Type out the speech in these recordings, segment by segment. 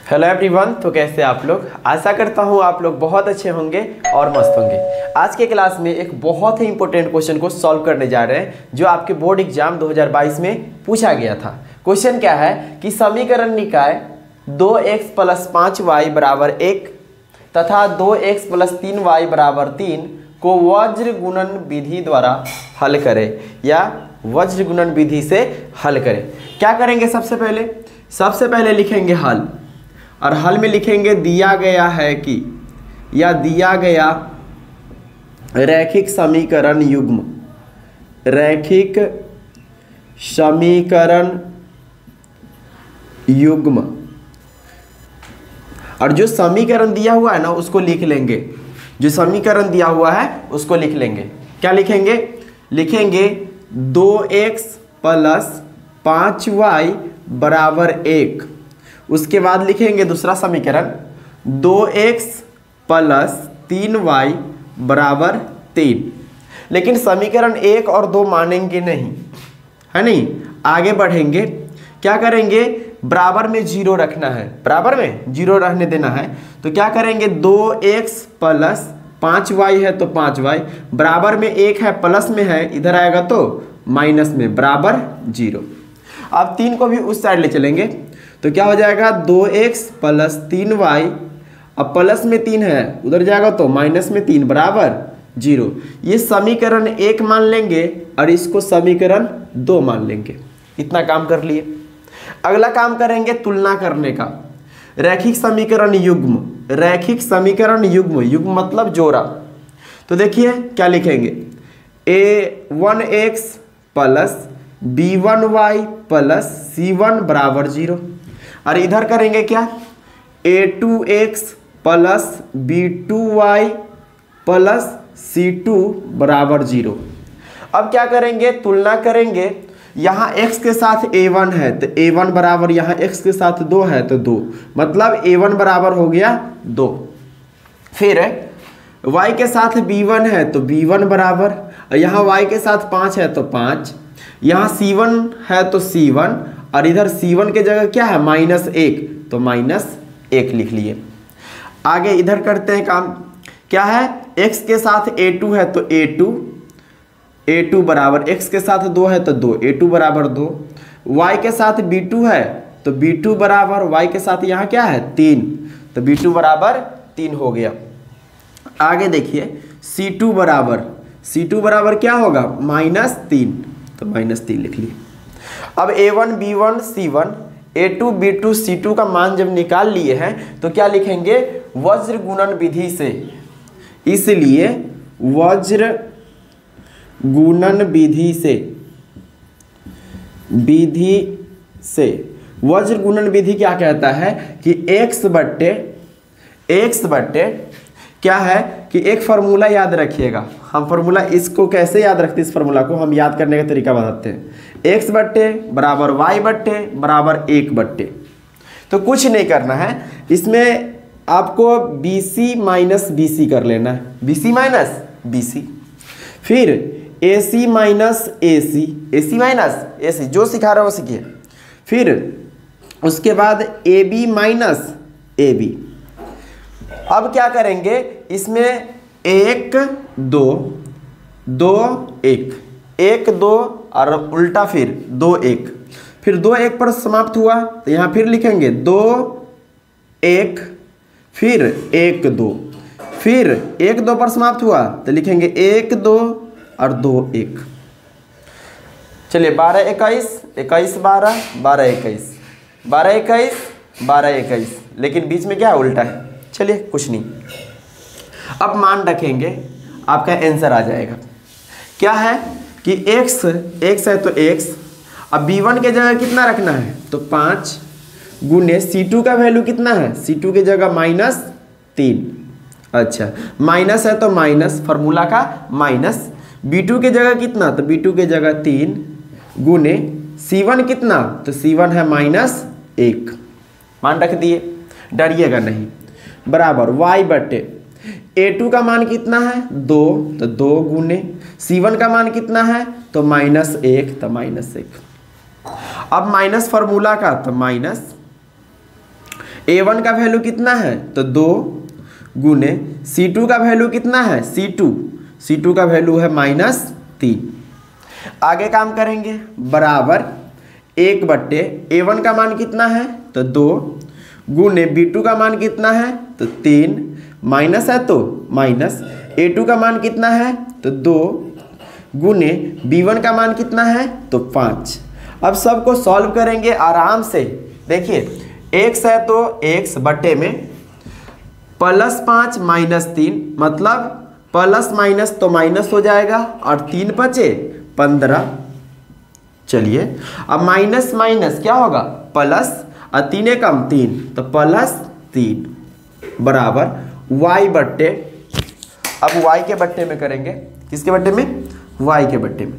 Hello everyone. तो कैसे आप लोग? आशा करता हूँ आप लोग बहुत अच्छे होंगे और मस्त होंगे। आज के क्लास में एक बहुत ही इंपॉर्टेंट क्वेश्चन को सॉल्व करने जा रहे हैं जो आपके बोर्ड एग्जाम 2022 में पूछा गया था। क्वेश्चन क्या है कि समीकरण निकाय 2x + 5y = 1 तथा 2x + 3y = 3 को वज्र गुणन विधि द्वारा हल करें या वज्र गुणन विधि से हल करें। क्या करेंगे? सबसे पहले लिखेंगे हल, और हल में लिखेंगे दिया गया है कि या दिया गया रैखिक समीकरण युग्म और जो समीकरण दिया हुआ है ना उसको लिख लेंगे। जो समीकरण दिया हुआ है उसको लिख लेंगे। क्या लिखेंगे? लिखेंगे 2x + 5y = 1। उसके बाद लिखेंगे दूसरा समीकरण 2x + 3y = 3। लेकिन समीकरण 1 और 2 मानेंगे नहीं, है नहीं। आगे बढ़ेंगे, क्या करेंगे? बराबर में 0 रखना है, बराबर में 0 रहने देना है। तो क्या करेंगे? 2x + 5y है तो 5y, बराबर में 1 है, प्लस में है, इधर आएगा तो माइनस में, बराबर 0। अब 3 को भी उस साइड ले चलेंगे तो क्या हो जाएगा? 2x + 3y, अब प्लस में 3 है, उधर जाएगा तो माइनस में 3 बराबर 0। ये समीकरण 1 मान लेंगे और इसको समीकरण 2 मान लेंगे। इतना काम कर लिए। अगला काम करेंगे तुलना करने का। रैखिक समीकरण युग्म, युग्म मतलब जोड़ा। तो देखिए क्या लिखेंगे? a1x + b1y + c1 = 0। और इधर करेंगे क्या? a2x + b2y + c2 = 0। अब क्या करेंगे? तुलना करेंगे। यहाँ x के साथ a1 है तो a1 बराबर, यहाँ x के साथ 2 है तो 2, मतलब a1 बराबर हो गया 2। फिर y के साथ b1 है तो b1 बराबर, यहाँ y के साथ 5 है तो 5, यहाँ c1 है तो c1, और इधर c1 के जगह क्या है? -1, तो -1 लिख लिए। आगे इधर करते हैं काम। क्या है? x के साथ a2 है तो a2 बराबर, x के साथ 2 है तो 2, a2 बराबर 2। y के साथ b2 है तो b2 बराबर, y के साथ यहाँ क्या है? 3, तो b2 बराबर 3 हो गया। आगे देखिए c2 बराबर क्या होगा? -3, तो -3 लिख लिए। अब a1 b1 c1 a2 b2 c2 का मान जब निकाल लिए हैं तो क्या लिखेंगे? वज्र गुणन विधि से। इसलिए वज्र गुणन विधि क्या कहता है कि x बट्टे क्या है कि एक फार्मूला याद रखिएगा। हम फार्मूला इसको कैसे याद रखते हैं? इस फार्मूला को हम याद करने का तरीका बताते हैं। x बट्टे बराबर y बट्टे बराबर 1 बट्टे। तो कुछ नहीं करना है, इसमें आपको BC - BC कर लेना है, BC - BC। फिर AC - AC, जो सिखा रहा हो सीखिए। फिर उसके बाद AB - AB। अब क्या करेंगे? इसमें 1 2 2 1 1 2 और उल्टा फिर 2 1, फिर 2 1 पर समाप्त हुआ तो यहाँ फिर लिखेंगे 2 1, फिर 1 2, फिर 1 2 पर समाप्त हुआ तो लिखेंगे 1 2 और 2 1। चलिए 12 21 21 12 12 21 12 21 12 21, लेकिन बीच में क्या है? उल्टा है। चलिए कुछ नहीं, अब मान रखेंगे, आपका आंसर आ जाएगा। क्या है कि x है तो x, अब b1 के जगह कितना रखना है? तो 5 गुने c2 का वैल्यू कितना है? c2 के जगह -3। अच्छा, माइनस है तो माइनस, फार्मूला का माइनस। b2 के जगह कितना? तो b2 के जगह 3 गुने c1 कितना? तो c1 है -1। मान रख दिए, डरिएगा नहीं, बराबर y बट्टे a2 का मान कितना है? 2, तो 2 गुने c1 का मान कितना है? तो -1, तो -1। अब माइनस फार्मूला का तो माइनस A1 का वैल्यू कितना है तो 2 गुने C2 का वैल्यू कितना है C2 का वैल्यू है -3। आगे काम करेंगे बराबर 1/, A1 का मान कितना है तो 2 गुने B2 का मान कितना है तो 3, माइनस है तो माइनस, A2 का मान कितना है तो 2 गुने B1 का मान कितना है तो 5। अब सबको सॉल्व करेंगे आराम से। देखिए x है तो x बटे में +5 -3, मतलब प्लस माइनस तो माइनस हो जाएगा और 3 बचे 15। चलिए अब माइनस माइनस क्या होगा प्लस, और 3 कम 3 तो +3 बराबर y बट्टे, अब y के बट्टे में करेंगे, किसके बट्टे में y के बट्टे में।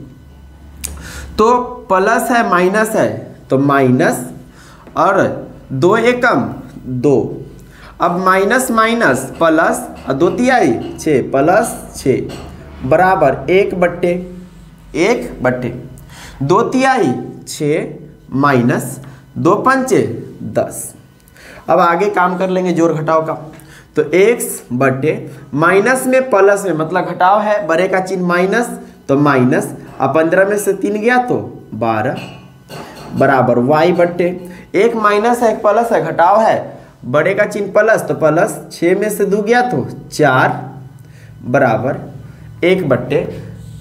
तो प्लस है माइनस है तो माइनस, और 2 एकम 2, अब माइनस माइनस प्लस और 2 तिहाई 6 +6 बराबर 1/1/, 2 तिहाई 6 माइनस 2 पंचे 10। अब आगे काम कर लेंगे जोड़ घटाव का। तो x बटे माइनस में प्लस में मतलब घटाव है, बड़े का चिन्ह माइनस तो माइनस, अब 15 में से 3 गया तो 12 बराबर y बटे, एक माइनस है एक प्लस है, घटाव है, बड़े का चिन्ह प्लस तो प्लस, 6 में से 2 गया तो 4 बराबर 1/,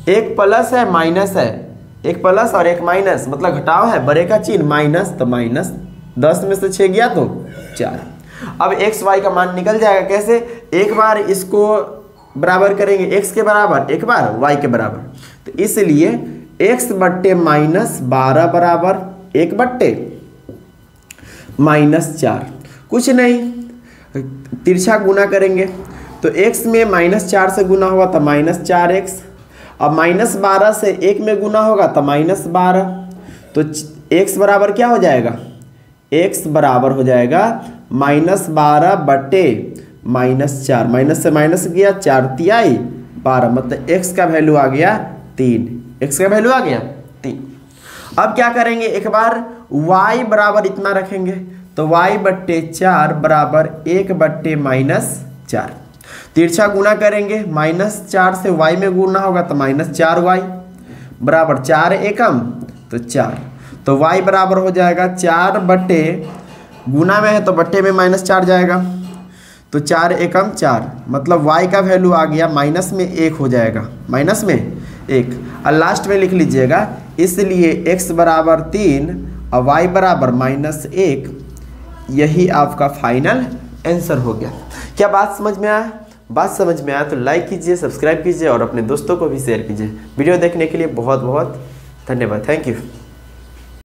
एक प्लस है माइनस है, एक प्लस और एक माइनस मतलब घटाव है, बड़े का चिन्ह माइनस तो माइनस, 10 में से 6 गया तो 4। अब x y का मान निकल जाएगा कैसे, एक बार इसको बराबर करेंगे x के बराबर, एक बार y के बराबर, तो इसलिए x बट्टे -12 बराबर 1/, -4, कुछ नहीं तिरछा गुना करेंगे तो x में -4 से गुना होगा तो -4x, अब -12 से 1 में गुना होगा तो -12, तो x बराबर क्या हो जाएगा, x बराबर हो जाएगा -12 बटे -4, माइनस से माइनस गया 4 तिहाई 12, मतलब x का वैल्यू आ गया 3, x का वैल्यू आ गया 3। अब क्या करेंगे, एक बार y बराबर इतना रखेंगे तो y बट्टे 4 बराबर 1/, -4, तिरछा गुना करेंगे, -4 से y में गुना होगा तो -4y बराबर 4 एकम तो 4, तो y बराबर हो जाएगा 4 बटे, गुना में है तो बट्टे में -4 जाएगा तो 4 एकम 4, मतलब y का वैल्यू आ गया माइनस में 1 हो जाएगा, माइनस में 1, और लास्ट में लिख लीजिएगा, इसलिए x बराबर 3 और y बराबर -1, यही आपका फाइनल आंसर हो गया। क्या बात समझ में आया? बात समझ में आया तो लाइक कीजिए, सब्सक्राइब कीजिए और अपने दोस्तों को भी शेयर कीजिए। वीडियो देखने के लिए बहुत बहुत धन्यवाद। Thank you.